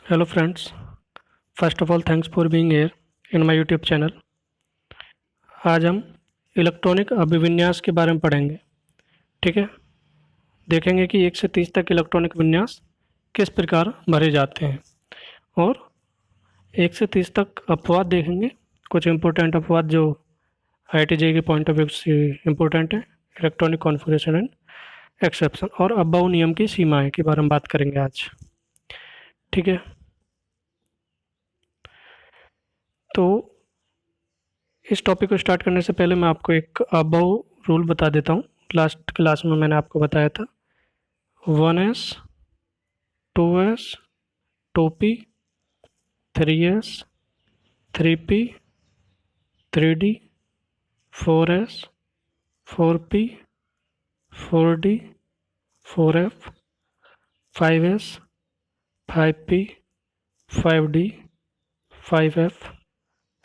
Hello friends, first of all thanks for being here in my YouTube channel। आज हम electronic अभिविन्यास के बारे में पढ़ेंगे। ठीक है, देखेंगे कि 1 से 30 तक इलेक्ट्रॉनिक विन्यास किस प्रकार भरे जाते हैं और 1 से 30 तक अपवाद देखेंगे, कुछ इम्पोर्टेंट अपवाद जो IIT-JEE के पॉइंट ऑफ व्यू से इम्पोर्टेंट है, इलेक्ट्रॉनिक कॉन्फ़िगरेशन एंड एक्सेप्शन और अब्बाऊ नियम की सीमाएं के बारे में बात करेंगे आज। ठीक है, तो इस टॉपिक को स्टार्ट करने से पहले मैं आपको एक अबाउ रूल बता देता हूँ। लास्ट क्लास में मैंने आपको बताया था 1s 2s 2p 3s 3p 3d 4s 4p 4d 4f 5s 5p 5d 5f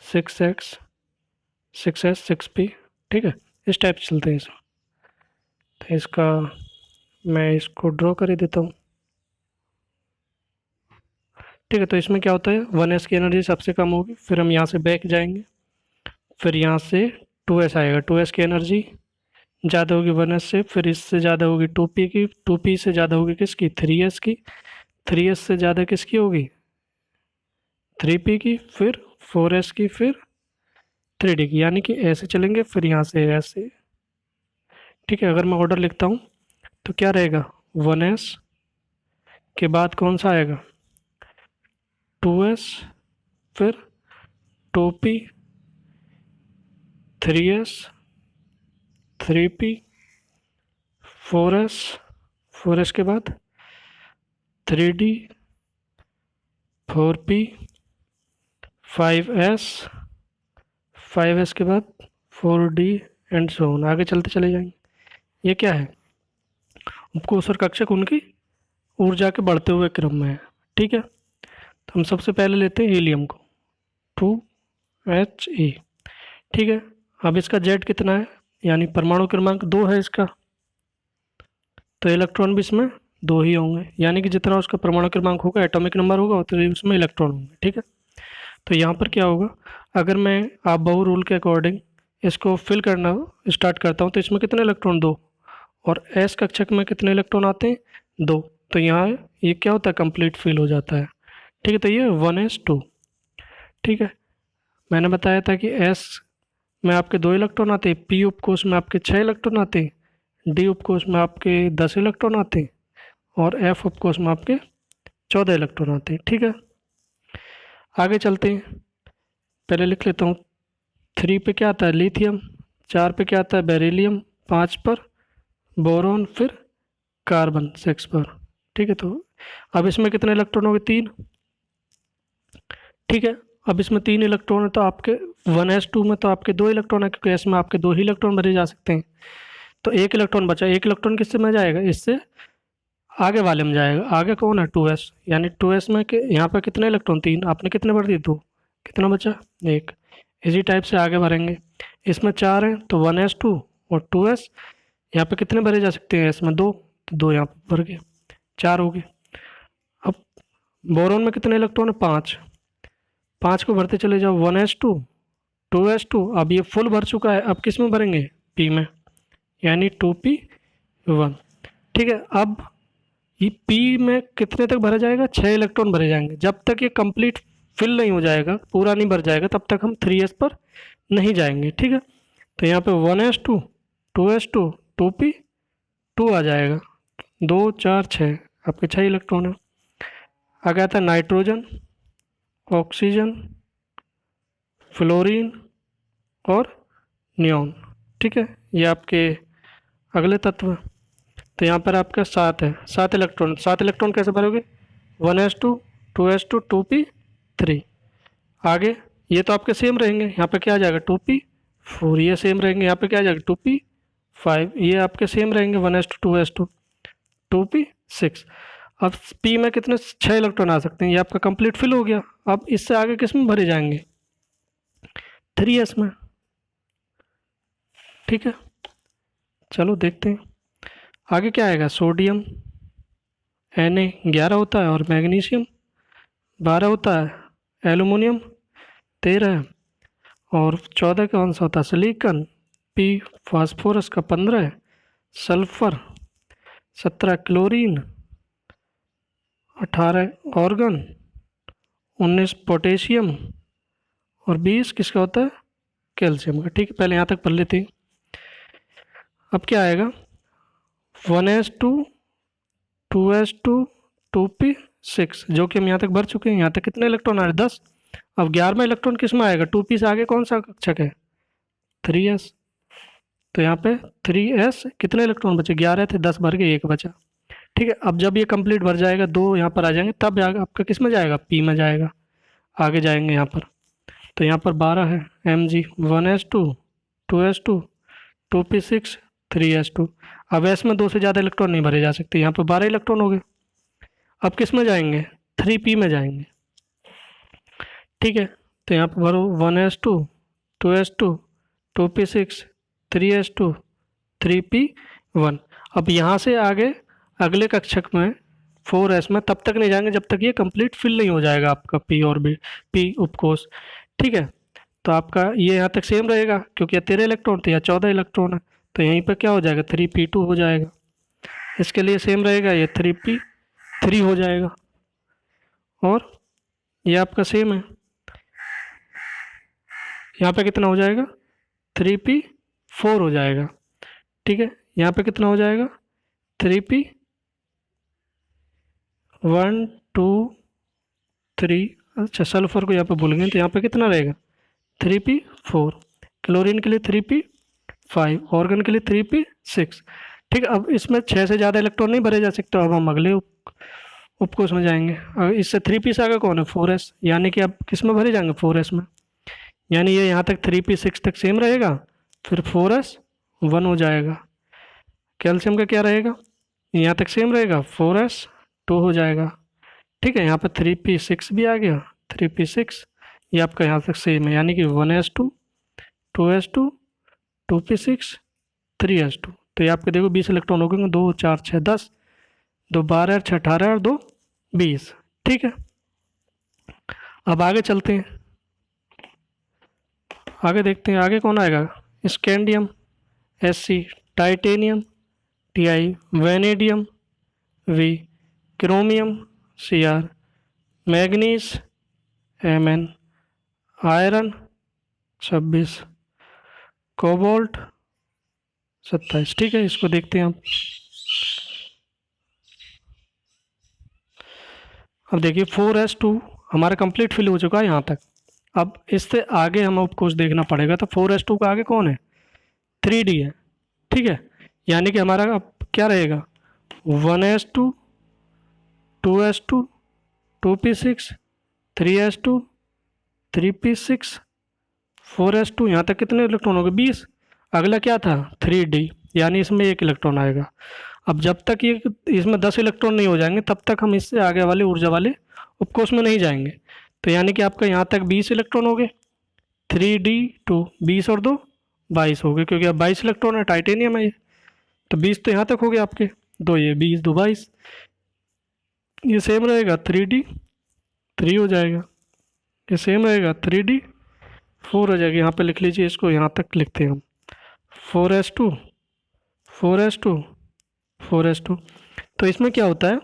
6x 6s 6p। ठीक है, इस टाइप से चलते हैं इसमें। तो इसका मैं इसको ड्रॉ कर ही देता हूँ। ठीक है, तो इसमें क्या होता है 1s की एनर्जी सबसे कम होगी, फिर हम यहाँ से बैक जाएंगे, फिर यहाँ से 2s आएगा, 2s की एनर्जी ज़्यादा होगी 1s से, फिर इससे ज़्यादा होगी 2p की, 2p से ज़्यादा होगी किसकी 3s की, 3s से ज़्यादा किसकी होगी 3p की, फिर 4s की, फिर 3d की, यानी कि ऐसे चलेंगे, फिर यहाँ से ऐसे। ठीक है, अगर मैं ऑर्डर लिखता हूँ तो क्या रहेगा 1s के बाद कौन सा आएगा 2s, फिर 2p 3s 3p 4s 4s के बाद 3d 4p 5s 5s के बाद 4d एंड सो ऑन, आगे चलते चले जाएंगे। ये क्या है, उपकोष और कक्षक उनकी ऊर्जा के बढ़ते हुए क्रम में है। ठीक है, तो हम सबसे पहले लेते हैं हीलियम को 2He। ठीक है, अब इसका जेड कितना है, यानी परमाणु क्रमांक 2 है इसका, तो इलेक्ट्रॉन भी इसमें 2 ही होंगे, यानी कि जितना उसका परमाणु क्रमांक होगा, एटॉमिक नंबर होगा, उतने ही उसमें इलेक्ट्रॉन होंगे। ठीक है, तो यहाँ पर क्या होगा, अगर मैं आप बहु रूल के अकॉर्डिंग इसको फिल करना स्टार्ट करता हूँ तो इसमें कितने इलेक्ट्रॉन 2, और एस कक्षक में कितने इलेक्ट्रॉन आते हैं 2, तो यहाँ ये क्या होता है कंप्लीट फिल हो जाता है। ठीक है, तो ये 1s2। ठीक है, मैंने बताया था कि एस में आपके 2 इलेक्ट्रॉन आते हैं, पी उपकोष में आपके 6 इलेक्ट्रॉन आते हैं, डी उपकोष में आपके 10 इलेक्ट्रॉन आते हैं, और एफ उपकोष में आपके 14 इलेक्ट्रॉन आते हैं। ठीक है, आगे चलते हैं, पहले लिख लेता हूँ 3 पे क्या आता है लिथियम, 4 पे क्या आता है बेरिलियम, 5 पर बोरॉन, फिर कार्बन 6 पर। ठीक है, तो अब इसमें कितने इलेक्ट्रॉन हो गए 3। ठीक है, अब इसमें 3 इलेक्ट्रॉन है, तो आपके 1s2 में तो आपके 2 इलेक्ट्रॉन है, क्योंकि एस में आपके 2 ही इलेक्ट्रॉन भरे जा सकते हैं, तो 1 इलेक्ट्रॉन बचा, 1 इलेक्ट्रॉन किससे में जाएगा, इससे आगे वाले में जाएगा। आगे कौन है 2s, यानी 2s में के यहाँ पर कितने इलेक्ट्रॉन 3, आपने कितने भर दिए 2, कितना बचा 1। इसी टाइप से आगे भरेंगे, इसमें 4 हैं तो 1s2 और 2s, यहाँ पे कितने भरे जा सकते हैं इसमें 2, तो 2 यहाँ पर भर गए, 4 हो गए। अब बोरॉन में कितने इलेक्ट्रॉन है 5, 5 को भरते चले जाओ 1s2 2s2, अब ये फुल भर चुका है, अब किस में भरेंगे p में, यानी 2p1। ठीक है, अब ये p में कितने तक भरा जाएगा 6 इलेक्ट्रॉन भरे जाएंगे, जब तक ये कंप्लीट फिल नहीं हो जाएगा, पूरा नहीं भर जाएगा, तब तक हम 3s पर नहीं जाएंगे। ठीक है, तो यहाँ पे 1s2 2s2 2p2 आ जाएगा, 2 4 6, आपके 6 इलेक्ट्रॉन है। आगे आता है नाइट्रोजन, ऑक्सीजन, फ्लोरीन और नियॉन। ठीक है, ये आपके अगले तत्व हैं। तो यहाँ पर आपका 7 है, 7 इलेक्ट्रॉन, 7 इलेक्ट्रॉन कैसे भरोगे 1s2 2s2 2p3। आगे ये तो आपके सेम रहेंगे, यहाँ पे क्या आ जाएगा 2p4, ये सेम रहेंगे, यहाँ पे क्या आ जाएगा 2p5, ये आपके सेम रहेंगे 1s2 2s2 2p6। अब p में कितने 6 इलेक्ट्रॉन आ सकते हैं, ये आपका कंप्लीट फिल हो गया। अब इससे आगे किस में भरे जाएंगे 3s में। ठीक है, चलो देखते हैं आगे क्या आएगा, सोडियम Na11 होता है और मैग्नीशियम 12 होता है एल्युमिनियम, 13 और 14 कौन सा होता है सिलिकॉन, पी फास्फोरस का 15, सल्फर 17, क्लोरीन 18, ऑर्गन 19, पोटेशियम और 20 किसका होता है कैल्शियम का। ठीक है, पहले यहाँ तक पढ़ लेते हैं। अब क्या आएगा 1s2 2s2 2p6, जो कि हम यहाँ तक भर चुके हैं। यहाँ तक कितने इलेक्ट्रॉन आ रहे 10। अब 11वां इलेक्ट्रॉन किस में आएगा 2p से आगे कौन सा कक्षक है 3s, तो यहाँ पे 3s कितने इलेक्ट्रॉन बचे 11 थे 10 भर के 1 बचा। ठीक है, अब जब ये कंप्लीट भर जाएगा 2 यहाँ पर आ जाएंगे तब आपका किस में जाएगा p में जाएगा। आगे जाएंगे यहाँ पर, तो यहाँ पर 12 है mg 1s2 2s2 2p6 3s2। अब s में 2 से ज़्यादा इलेक्ट्रॉन नहीं भरे जा सकते, यहाँ पर 12 इलेक्ट्रॉन हो गए। अब किस में जाएंगे 3p में जाएंगे। ठीक है, तो यहाँ पर भरो 1s2 2s2 2p6 3s2 3p1। अब यहाँ से आगे अगले कक्षक में 4s में तब तक नहीं जाएंगे जब तक ये कंप्लीट फिल नहीं हो जाएगा आपका p और p उपकोष। ठीक है, तो आपका ये यहाँ तक सेम रहेगा क्योंकि 13 इलेक्ट्रॉन थे या 14 इलेक्ट्रॉन है, तो यहीं पर क्या हो जाएगा 3p2 हो जाएगा। इसके लिए सेम रहेगा, ये 3p3 हो जाएगा और ये आपका सेम है। यहाँ पे कितना हो जाएगा 3p4 हो जाएगा। ठीक है, यहाँ पे कितना हो जाएगा 3p 1 2 3। अच्छा, सल्फर को यहाँ पे भूल गए, तो यहाँ पे कितना रहेगा 3p4, क्लोरीन के लिए 3p5, ऑर्गन के लिए 3p6। ठीक है, अब इसमें 6 से ज़्यादा इलेक्ट्रॉन नहीं भरे जा सकते। अब हम अगले उपकोष में जाएंगे। अब इससे 3p से आगे कौन है 4s, यानी कि अब किस में भरे जाएंगे 4s में, यानी ये यहाँ तक 3p6 तक सेम रहेगा, फिर 4s 1 हो जाएगा। कैल्शियम का क्या रहेगा, यहाँ तक सेम रहेगा 4s 2 हो जाएगा। ठीक है, यहाँ पर 3p6 भी आ गया, 3p6 ये आपका यहाँ तक सेम है, यानी कि 1s2 2s2 2p6 3s2। तो ये आपके देखो 20 इलेक्ट्रॉन हो गए, 2 4 6 10, 2 12 6 18 और 2 20। ठीक है, अब आगे चलते हैं, आगे देखते हैं आगे कौन आएगा। Scandium Sc, titanium Ti, vanadium V, chromium Cr, manganese Mn, iron 26, cobalt 27। ठीक है, इसको देखते हैं हम। अब देखिए 4s2 हमारा कंप्लीट फिल हो चुका है यहाँ तक। अब इससे आगे हमें उपकोष देखना पड़ेगा, तो 4s2 का आगे कौन है 3d है। ठीक है, यानी कि हमारा अब क्या रहेगा 1s2 2s2 2p6 3s2 3p6 4s2। यहाँ तक कितने इलेक्ट्रॉन हो गए 20। अगला क्या था 3d, यानी इसमें 1 इलेक्ट्रॉन आएगा। अब जब तक ये इसमें 10 इलेक्ट्रॉन नहीं हो जाएंगे तब तक हम इससे आगे वाले ऊर्जा वाले उपकोष में नहीं जाएंगे। तो यानी कि आपका यहाँ तक 20 इलेक्ट्रॉन हो गए, 3d2 20 और 2 22 हो गए, क्योंकि अब 22 इलेक्ट्रॉन है, टाइटेनियम है ये, तो 20 तो यहाँ तक हो गए आपके, 2 ये 20 2 22। ये सेम रहेगा 3d3 हो जाएगा, ये सेम रहेगा 3d4 हो जाएगा। यहाँ पे लिख लीजिए, इसको यहाँ तक लिखते हैं हम 4s2 4s2 4s2। तो इसमें क्या होता है,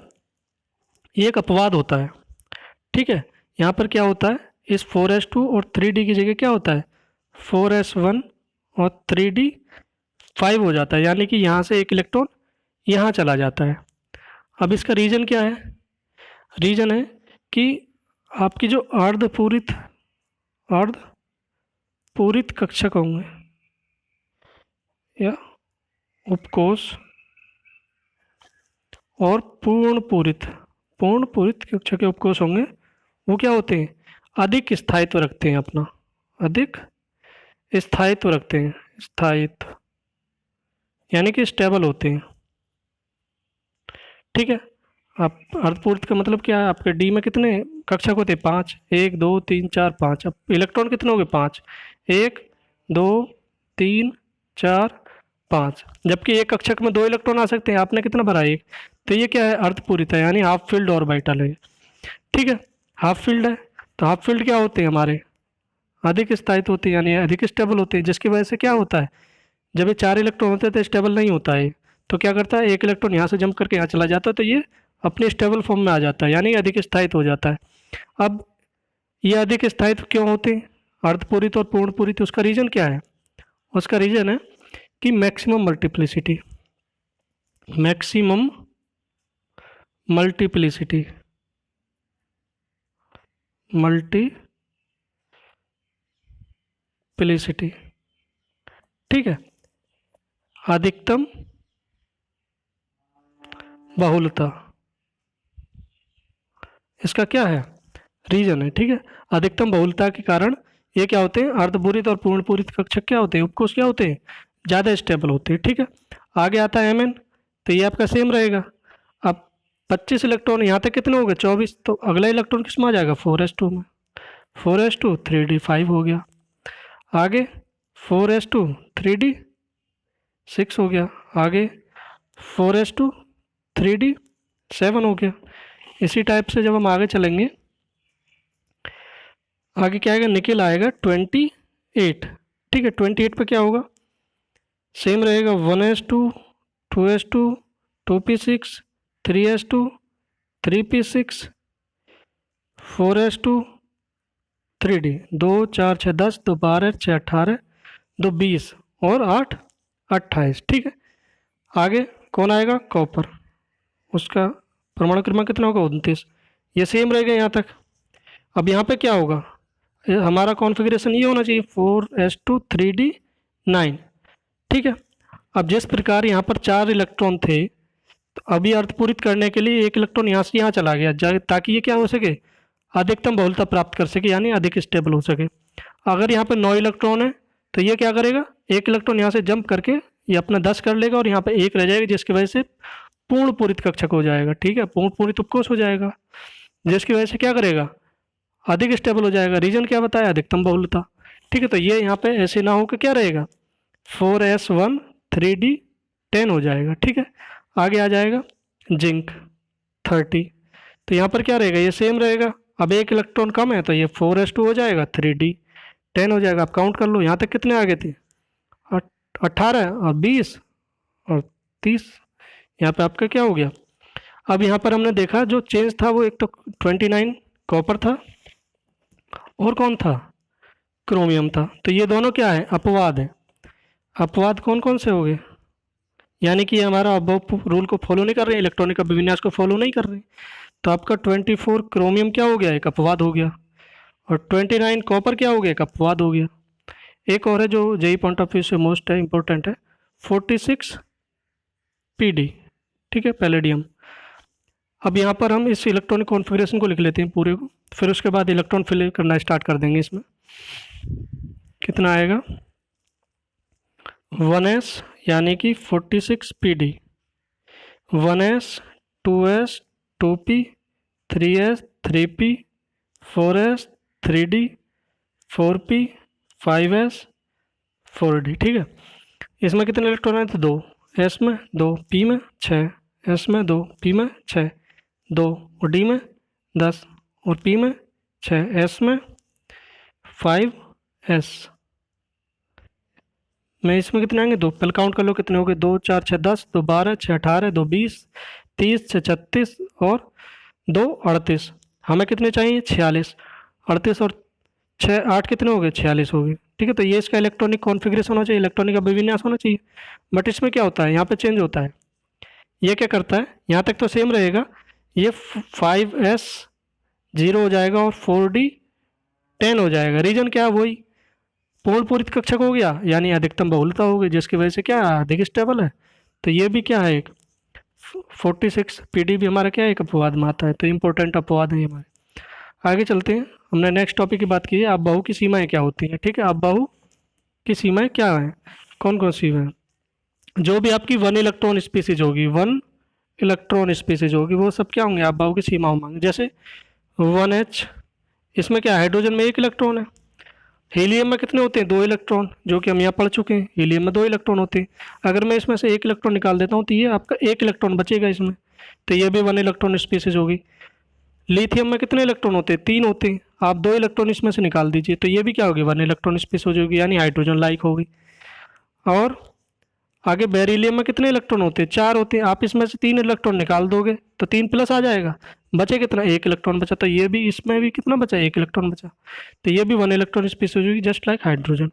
ये एक अपवाद होता है। ठीक है, यहाँ पर क्या होता है इस 4s2 और 3d की जगह क्या होता है 4s1 और 3d5 हो जाता है, यानी कि यहाँ से 1 इलेक्ट्रॉन यहाँ चला जाता है। अब इसका रीज़न क्या है, रीज़न है कि आपकी जो अर्धपूरित कक्षक होंगे या उपकोष और पूर्ण पूरित कक्षा के उपकोष होंगे, वो क्या होते हैं अधिक स्थायित्व रखते हैं, अपना अधिक स्थायित्व रखते हैं, स्थायित्व यानी कि स्टेबल होते हैं। ठीक है, आप अर्धपूरित का मतलब क्या है, आपके डी में कितने कक्षक होते हैं 5, 1 2 3 4 5। अब इलेक्ट्रॉन कितने हो गए 5, 1 2 3 4 5, जबकि एक कक्षक में 2 इलेक्ट्रॉन आ सकते हैं, आपने कितना भरा 1, तो ये क्या है अर्धपूरित है, यानी हाफ फील्ड ऑर्बिटल है। ठीक है, हाफ फील्ड है, तो हाफ फील्ड क्या होते हैं हमारे, अधिक स्थायित्व होते हैं, यानी अधिक स्टेबल होते हैं, जिसकी वजह से क्या होता है, जब ये 4 इलेक्ट्रॉन होते हैं तो स्टेबल नहीं होता है, तो क्या करता है, एक इलेक्ट्रॉन यहाँ से जंप करके यहाँ चला जाता है, तो ये अपने स्टेबल फॉर्म में आ जाता है, यानी अधिक स्थायित्व हो जाता है। अब ये अधिक स्थायित्व क्यों होते हैं, अर्धपूरित और पूर्ण पूरित, उसका रीजन क्या है, उसका रीजन है कि maximum multiplicity, maximum multiplicity, multiplicity, ठीक है, अधिकतम बहुलता, इसका क्या है, रीजन है, ठीक है। अधिकतम बहुलता के कारण ये क्या होते हैं, अर्धपूरित और पूर्ण पूरित कक्षक क्या होते हैं, उपकोष क्या होते हैं, ज़्यादा स्टेबल होते हैं, ठीक है। आगे आता है Mn, तो ये आपका सेम रहेगा। अब 25 इलेक्ट्रॉन यहाँ तक कितने हो गए, 24, तो अगला इलेक्ट्रॉन किस में आ जाएगा, 4s2 में, 4s2 3d5 हो गया। आगे 4s2 3d6 हो गया। आगे 4s2 3d7 हो गया। इसी टाइप से जब हम आगे चलेंगे, आगे क्या आएगा, निकेल आएगा 28, ठीक है। 28 पे क्या होगा, सेम रहेगा, 1s2 2s2 2p6 3s2 3p6 4s2 3d, 2 4 6 10, 2 12 6 18, 2 20 और 8 28, ठीक है। आगे कौन आएगा, कॉपर, उसका परमाणु क्रमांक कितना होगा, 29। ये सेम रहेगा यहाँ तक। अब यहाँ पे क्या होगा, हमारा कॉन्फ़िगरेशन ये होना चाहिए 4s2 3d9, ठीक है। अब जिस प्रकार यहाँ पर 4 इलेक्ट्रॉन थे, तो अभी अर्धपूरित करने के लिए एक इलेक्ट्रॉन यहाँ से यहाँ चला गया, ताकि ये क्या हो सके, अधिकतम बहुलता प्राप्त कर सके, यानी अधिक स्टेबल हो सके। अगर यहाँ पर 9 इलेक्ट्रॉन है, तो ये क्या करेगा, एक इलेक्ट्रॉन यहाँ से जंप करके ये अपना 10 कर लेगा और यहाँ पर 1 रह जाएगा, जिसकी वजह से पूर्ण पूरित कक्षक हो जाएगा, ठीक है, पूर्ण पूरित उपकोष हो जाएगा, जिसकी वजह से क्या करेगा, अधिक स्टेबल हो जाएगा। रीजन क्या बताया, अधिकतम बहुलता, ठीक है। तो ये यहाँ पे ऐसे ना हो कि क्या रहेगा, 4s1 3d10 हो जाएगा, ठीक है। आगे आ जाएगा जिंक 30, तो यहाँ पर क्या रहेगा, ये सेम रहेगा। अब एक इलेक्ट्रॉन कम है, तो ये 4s2 हो जाएगा, 3d10 हो जाएगा। आप काउंट कर लो यहाँ तक कितने आ गए थे, 18 और 20 और 30, यहाँ पे आपका क्या हो गया। अब यहाँ पर हमने देखा जो चेंज था वो एक तो 29 कॉपर था और कौन था, क्रोमियम था। तो ये दोनों क्या है, अपवाद है। अपवाद कौन कौन से हो गए, यानी कि हमारा अबव रूल को फॉलो नहीं कर रहे हैं, इलेक्ट्रॉनिक अभिविन्यास को फॉलो नहीं कर रहे हैं। तो आपका 24 क्रोमियम क्या हो गया, एक अपवाद हो गया, और 29 कॉपर क्या हो गया, एक अपवाद हो गया। एक और है जो जेई पॉइंट ऑफ व्यू से मोस्ट है, इंपॉर्टेंट है, 46 पीडी, ठीक है, पैलेडियम। अब यहाँ पर हम इस इलेक्ट्रॉनिक कॉन्फ़िगरेशन को लिख लेते हैं पूरे को, फिर उसके बाद इलेक्ट्रॉन फिल करना स्टार्ट कर देंगे। इसमें कितना आएगा, 1s यानी कि 46 pd, 1s 2s 2p 3s 3p 4s 3d 4p 5s 4d, ठीक है। इसमें कितने इलेक्ट्रॉन हैं, तो 2, s में 2, p में 6, s में 2, p में 6, 2 और d में 10 और p में 6, s में 5s में इसमें कितने आएंगे, 2, पहले काउंट कर लो कितने हो गए, 2 4 6 10, 2 12 6 18, 2 20 30 6 36 और 2 38। हमें कितने चाहिए, 46, 38 और 6 8 कितने हो गए, 46 हो गए, ठीक है। तो ये इसका इलेक्ट्रॉनिक कॉन्फ़िगरेशन होना चाहिए, इलेक्ट्रॉनिक अभिविन्यास होना चाहिए। बट इसमें क्या होता है, यहाँ पे चेंज होता है। ये क्या करता है, यहाँ तक तो सेम रहेगा, ये 5s 0 हो जाएगा और 4d 10 हो जाएगा। रीजन क्या है, वही पूर्ण पूरित कक्षक हो गया, यानी अधिकतम बहुलता हो गई, जिसकी वजह से क्या अधिक स्टेबल है। तो ये भी क्या है, एक 46 पीडी भी हमारा क्या है, एक अपवाद में आता है। तो इम्पोर्टेंट अपवाद है हमारे। आगे चलते हैं, हमने नेक्स्ट टॉपिक की बात की है, अपबाहु की सीमाएं क्या होती हैं, ठीक है। अपबाहु की सीमाएं क्या हैं, कौन कौन सी हैं, जो भी आपकी 1 इलेक्ट्रॉन स्पीसीज होगी, 1 इलेक्ट्रॉन स्पीसीज होगी, वो सब क्या होंगे, अपबाहु की सीमाओं में। जैसे 1h, इसमें क्या हाइड्रोजन में 1 इलेक्ट्रॉन है। हीलियम में कितने होते हैं, 2 इलेक्ट्रॉन, जो कि हम यहाँ पढ़ चुके हैं, हीलियम में 2 इलेक्ट्रॉन होते हैं। अगर मैं इसमें से 1 इलेक्ट्रॉन निकाल देता हूँ, तो ये आपका 1 इलेक्ट्रॉन बचेगा इसमें, तो ये भी 1 इलेक्ट्रॉन स्पीसीज होगी। लिथियम में कितने इलेक्ट्रॉन होते हैं? 3 होते हैं। आप 2 इलेक्ट्रॉन इसमें से निकाल दीजिए, तो ये भी क्या होगी? 1 इलेक्ट्रॉन स्पेस हो जाएगी, यानी हाइड्रोजन लाइक होगी। और आगे बेरिलियम में कितने इलेक्ट्रॉन होते हैं? 4 होते हैं। आप इसमें से 3 इलेक्ट्रॉन निकाल दोगे तो 3 प्लस आ जाएगा, बचे कितना? 1 इलेक्ट्रॉन बचा। तो ये भी, इसमें भी कितना बचा? 1 इलेक्ट्रॉन बचा। तो ये भी 1 इलेक्ट्रॉन स्पेस हो जाएगी, जस्ट लाइक हाइड्रोजन।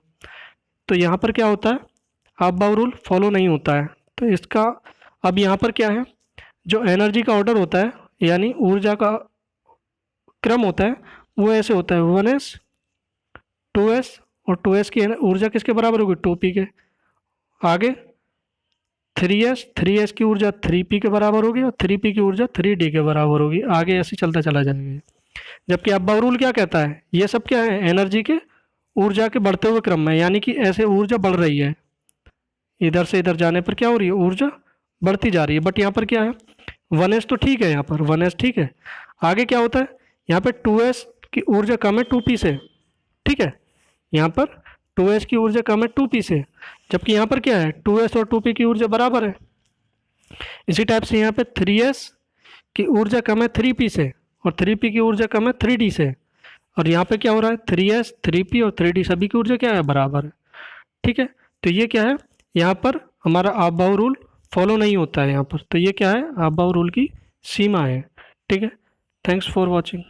तो यहाँ पर क्या होता है? अबाव रूल फॉलो नहीं होता है। तो इसका अब यहाँ पर क्या है, जो एनर्जी का ऑर्डर होता है, यानी ऊर्जा का क्रम होता है, वो ऐसे होता है 1s 2s, और 2s की ऊर्जा किसके बराबर होगी? 2p के। आगे 3s की ऊर्जा 3p के बराबर होगी, और 3p की ऊर्जा 3d के बराबर होगी। आगे ऐसे चलता चला जाएगा। जबकि अब्बाव रूल क्या कहता है? ये सब क्या है? एनर्जी के ऊर्जा के बढ़ते हुए क्रम में, यानी कि ऐसे ऊर्जा बढ़ रही है, इधर से इधर जाने पर क्या हो रही है? ऊर्जा बढ़ती जा रही है। बट यहाँ पर क्या है? 1s तो ठीक है, यहाँ पर 1s ठीक है। आगे क्या होता है? यहाँ पे 2s की ऊर्जा कम है 2p से, ठीक है। यहाँ पर 2s की ऊर्जा कम है 2p से, जबकि यहाँ पर क्या है? 2s और 2p की ऊर्जा बराबर है। इसी टाइप से यहाँ पे 3s की ऊर्जा कम है 3p से, और 3p की ऊर्जा कम है 3d से। और यहाँ पे क्या हो रहा है? 3s 3p और 3d सभी की ऊर्जा क्या है? बराबर है, ठीक है। तो ये क्या है? यहाँ पर हमारा अबाव रूल फॉलो नहीं होता है यहाँ पर। तो ये क्या है? अबाव रूल की सीमा है, ठीक है। Thanks for watching.